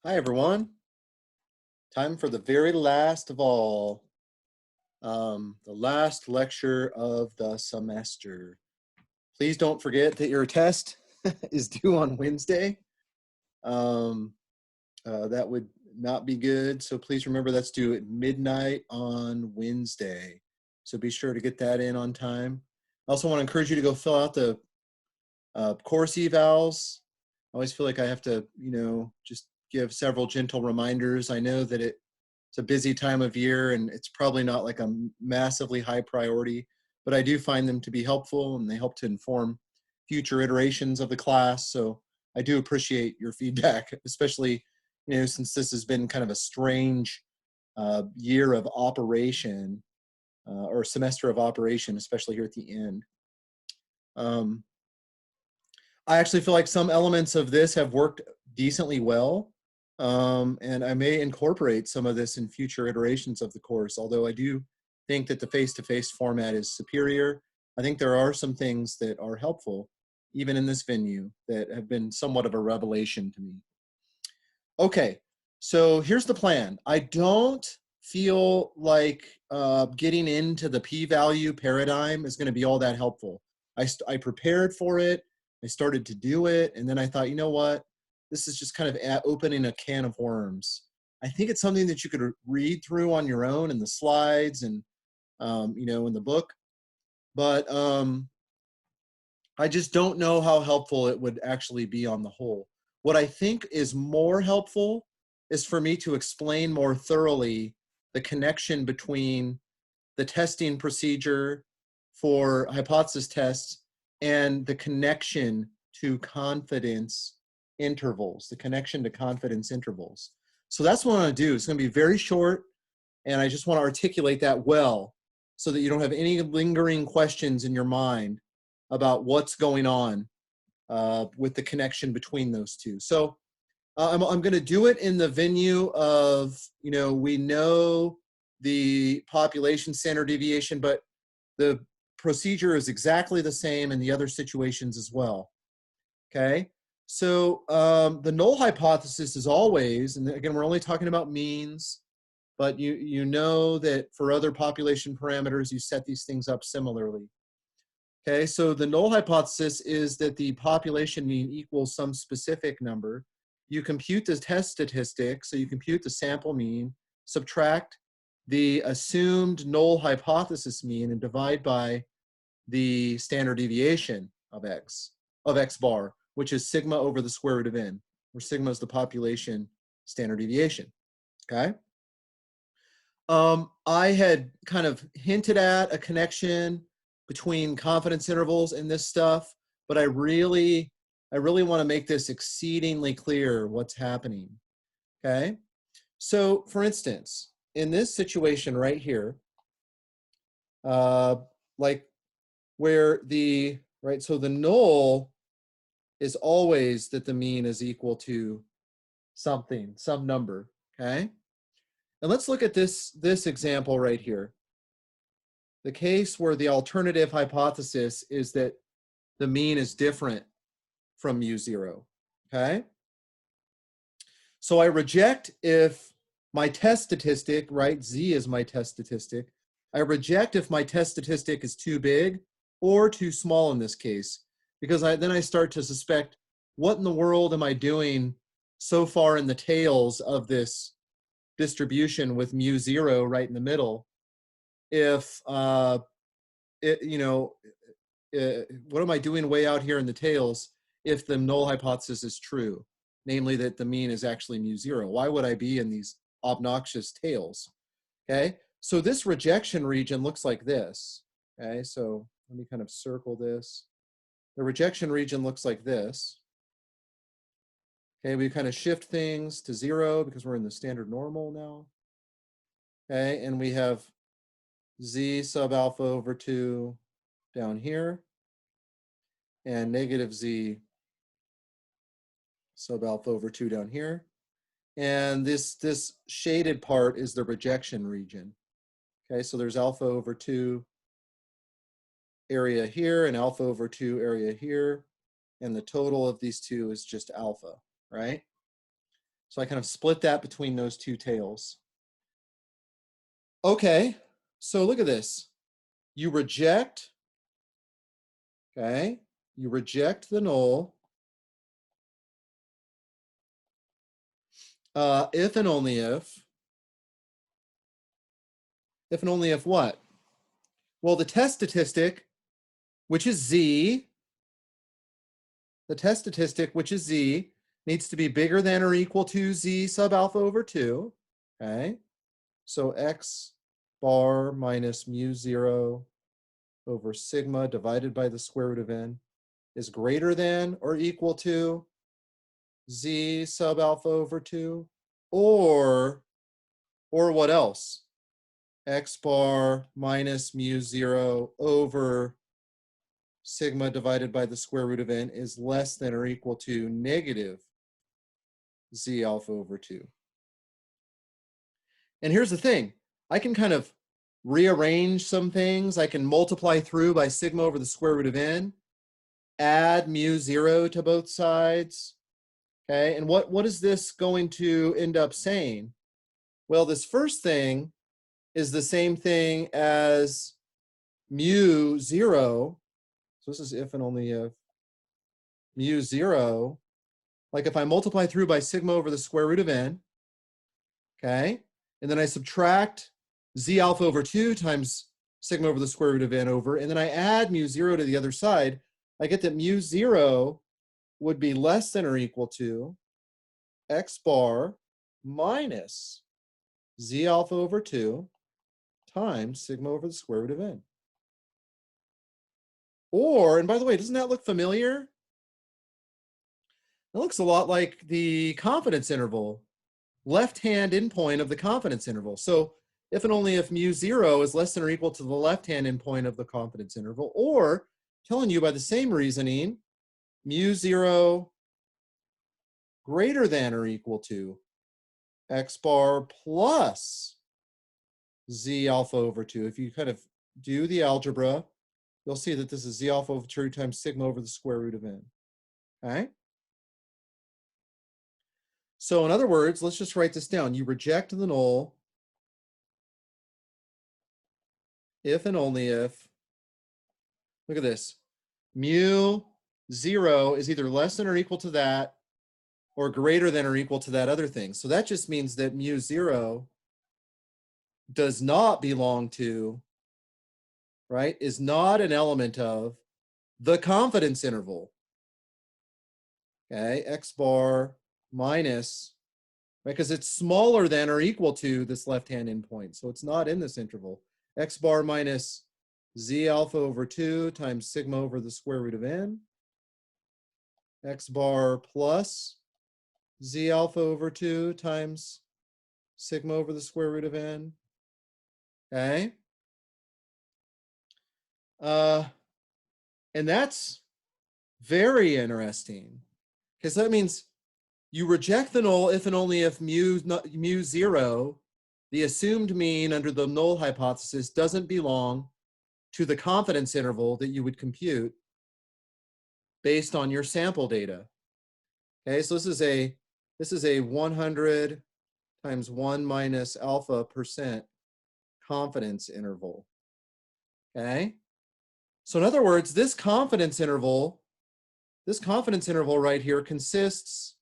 Hi, everyone. Time for the very last of all, the last lecture of the semester. Please don't forget that your test is due on Wednesday. That would not be good. So please remember that's due at midnight on Wednesday. So be sure to get that in on time. I also want to encourage you to go fill out the course evals. I always feel like I have to, just give several gentle reminders. I know that it's a busy time of year and it's probably not like a massively high priority, but I do find them to be helpful and they help to inform future iterations of the class. So I do appreciate your feedback, especially, since this has been kind of a strange year of operation or semester of operation, especially here at the end. I actually feel like some elements of this have worked decently well, and I may incorporate some of this in future iterations of the course, although I do think that the face-to-face format is superior. I think there are some things that are helpful, even in this venue, that have been somewhat of a revelation to me. Okay, so here's the plan. I don't feel like getting into the p-value paradigm is going to be all that helpful. I prepared for it. I started to do it, and then I thought, you know what? This is just kind of opening a can of worms. I think it's something that you could read through on your own in the slides and, in the book. But I just don't know how helpful it would actually be on the whole. What I think is more helpful is for me to explain more thoroughly the connection between the testing procedure for hypothesis tests and the connection to confidence intervals, the connection to confidence intervals. So that's what I'm going to do. It's going to be very short, and I just want to articulate that well so that you don't have any lingering questions in your mind about what's going on with the connection between those two. So I'm going to do it in the venue of, we know the population standard deviation, but the procedure is exactly the same in the other situations as well. Okay, so the null hypothesis is always, and again, we're only talking about means, but you know that for other population parameters, you set these things up similarly. Okay, so the null hypothesis is that the population mean equals some specific number. You compute the test statistic, so you compute the sample mean, subtract the assumed null hypothesis mean, and divide by the standard deviation of x bar, which is sigma over the square root of n, where sigma is the population standard deviation. Okay. I had kind of hinted at a connection between confidence intervals and this stuff, but I really want to make this exceedingly clear what's happening. Okay. So for instance, in this situation right here, like where so the null is always that the mean is equal to something, some number, okay? And let's look at this example right here. The case where the alternative hypothesis is that the mean is different from mu0, okay? So I reject if my test statistic, right, z is my test statistic. I reject if my test statistic is too big or too small in this case, because then I start to suspect, what in the world am I doing so far in the tails of this distribution with mu0 right in the middle? If, what am I doing way out here in the tails if the null hypothesis is true? Namely that the mean is actually mu0. Why would I be in these obnoxious tails? Okay, so this rejection region looks like this. Okay, so let me kind of circle this. The rejection region looks like this. Okay, we kind of shift things to 0 because we're in the standard normal now. Okay, and we have z sub alpha over 2 down here, and negative z sub alpha over 2 down here. And this shaded part is the rejection region. Okay, so there's alpha over 2 area here and alpha over 2 area here. And the total of these two is just alpha, right? So I kind of split that between those two tails. Okay, so look at this. You reject, okay? You reject the null if and only if and only if what? Well, the test statistic, which is Z, needs to be bigger than or equal to Z sub alpha over 2, okay? So X bar minus mu 0 over sigma divided by the square root of n is greater than or equal to Z sub alpha over 2, or what else? X bar minus mu 0 over sigma divided by the square root of n is less than or equal to negative Z alpha over 2. And here's the thing. I can kind of rearrange some things. I can multiply through by sigma over the square root of n, add mu 0 to both sides. Okay, and what is this going to end up saying? Well, this first thing is the same thing as mu 0. So this is if and only if mu 0. Like if I multiply through by sigma over the square root of n, okay, and then I subtract Z alpha over 2 times sigma over the square root of n over, and then I add mu 0 to the other side, I get that mu 0 would be less than or equal to X bar minus Z alpha over 2 times sigma over the square root of n. Or, and by the way, doesn't that look familiar? It looks a lot like the confidence interval, left-hand endpoint of the confidence interval. So if and only if mu 0 is less than or equal to the left-hand endpoint of the confidence interval, or telling you by the same reasoning, mu 0 greater than or equal to X bar plus Z alpha over 2. If you kind of do the algebra, you'll see that this is Z alpha over 2 times sigma over the square root of n. Okay? So in other words, let's just write this down. You reject the null if and only if, look at this, mu 0 is either less than or equal to that or greater than or equal to that other thing. So that just means that mu 0 does not belong to, right, is not an element of the confidence interval. Okay, X bar minus, right, because it's smaller than or equal to this left-hand endpoint. So it's not in this interval. X bar minus Z alpha over 2 times sigma over the square root of n. X bar plus Z alpha over 2 times sigma over the square root of n. Okay. And that's very interesting, because that means you reject the null if and only if mu 0, the assumed mean under the null hypothesis, doesn't belong to the confidence interval that you would compute based on your sample data. Okay, so this is a 100 times 1 minus alpha % confidence interval. Okay, so in other words, this confidence interval right here consists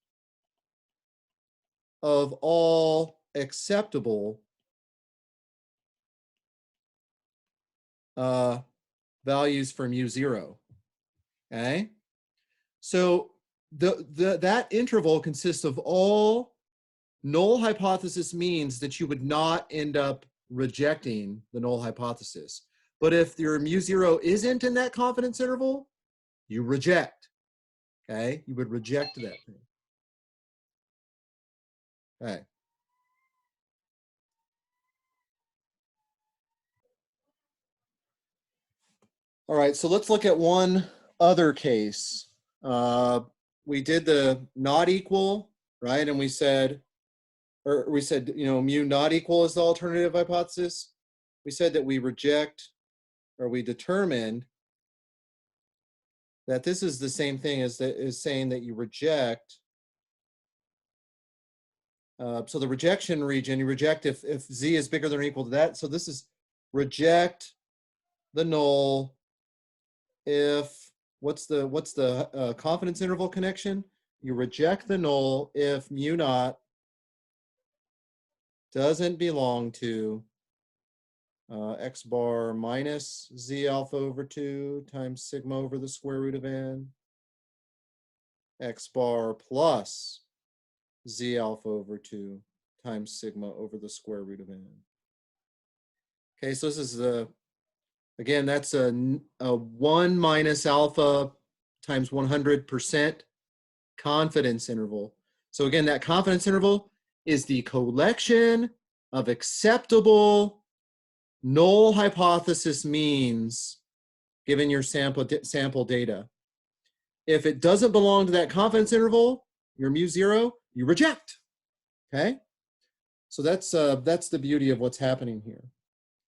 of all acceptable values for mu 0. Okay, so that interval consists of all null hypothesis means that you would not end up rejecting the null hypothesis. But if your mu 0 isn't in that confidence interval, you reject. Okay, you would reject that thing. Okay. All right, so let's look at one other case. We did the not equal, right? And we said, you know, mu not equal is the alternative hypothesis. We said that we reject, or we determined that this is the same thing as saying that you reject So the rejection region, you reject if Z is bigger than or equal to that. So this is reject the null if, what's the confidence interval connection? You reject the null if mu naught doesn't belong to x bar minus Z alpha over 2 times sigma over the square root of n, x bar plus Z alpha over 2 times sigma over the square root of n. Okay, so this is the, again, that's a 1 minus alpha times 100% confidence interval. So again, that confidence interval is the collection of acceptable null hypothesis means given your sample data. If it doesn't belong to that confidence interval, your mu 0, you reject. Okay, so that's the beauty of what's happening here.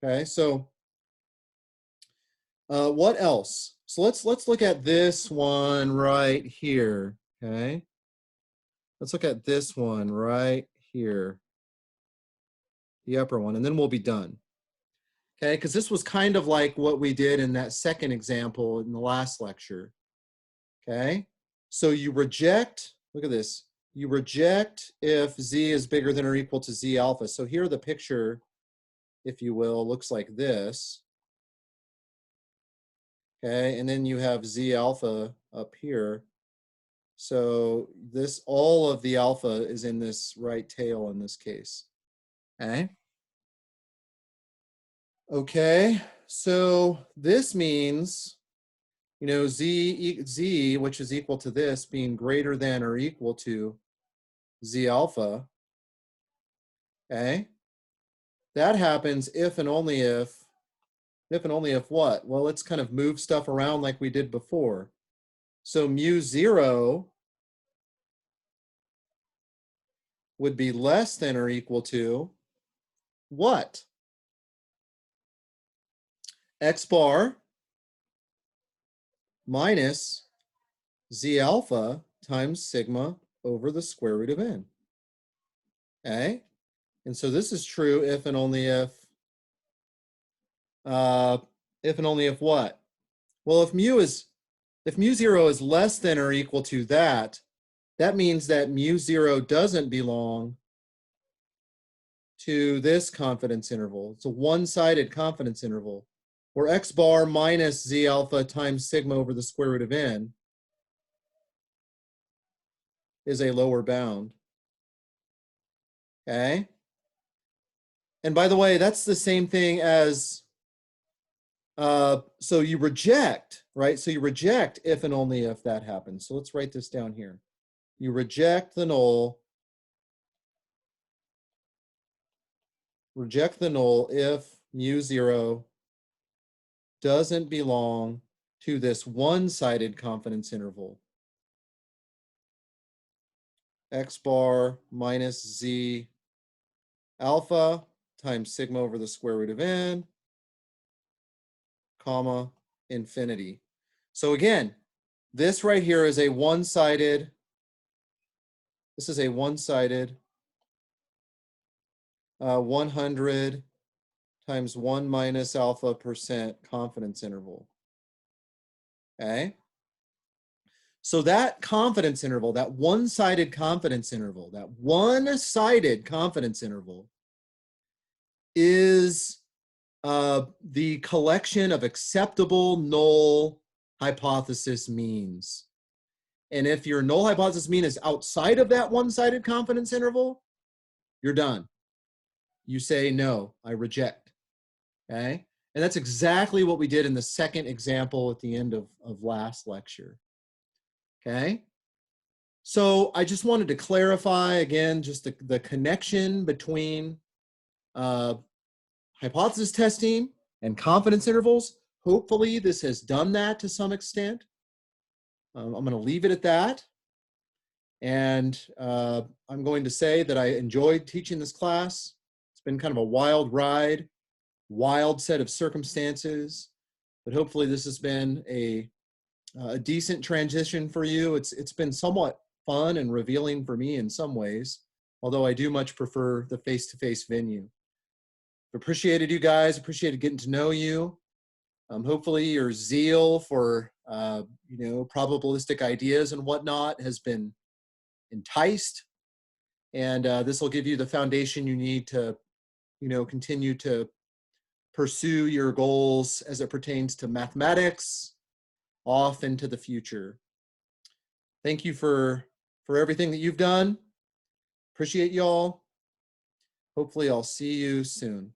Okay, so what else? So let's look at this one right here. Okay, let's look at this one right here, the upper one, and then we'll be done. Okay, because this was kind of like what we did in that second example in the last lecture. Okay, so you reject, look at this, you reject if Z is bigger than or equal to Z alpha. So here the picture, if you will, looks like this. Okay, and then you have Z alpha up here. So this, all of the alpha is in this right tail in this case. Okay. Okay, so this means, you know, Z, which is equal to this, being greater than or equal to Z alpha. Okay, that happens if and only if what? Well, let's kind of move stuff around like we did before. So mu 0 would be less than or equal to what? X bar minus Z alpha times sigma over the square root of n. Okay, and so this is true if and only if what? Well, if mu 0 is less than or equal to that, that means that mu 0 doesn't belong to this confidence interval. It's a one-sided confidence interval, where x bar minus Z alpha times sigma over the square root of n is a lower bound. Okay? And by the way, that's the same thing as, so you reject, right? So you reject if and only if that happens. So let's write this down here. You reject the null if mu 0 doesn't belong to this one-sided confidence interval. X bar minus Z alpha times sigma over the square root of n, comma, infinity. So again, this right here is a one-sided, this is a one-sided 100 times 1 minus alpha percent confidence interval. Okay? So that confidence interval, that one-sided confidence interval, is the collection of acceptable null hypothesis means. And if your null hypothesis mean is outside of that one-sided confidence interval, you're done. You say, no, I reject. Okay? And that's exactly what we did in the second example at the end of last lecture. Okay? So I just wanted to clarify again, just the connection between hypothesis testing and confidence intervals. Hopefully this has done that to some extent. I'm going to leave it at that. And I'm going to say that I enjoyed teaching this class. It's been kind of a wild ride, wild set of circumstances, but hopefully this has been a decent transition for you. It's been somewhat fun and revealing for me in some ways, although I do much prefer the face-to-face venue. Appreciated you guys, appreciated getting to know you. Hopefully your zeal for, probabilistic ideas and whatnot has been enticed. And this will give you the foundation you need to, continue to pursue your goals as it pertains to mathematics off into the future. Thank you for everything that you've done. Appreciate y'all. Hopefully I'll see you soon.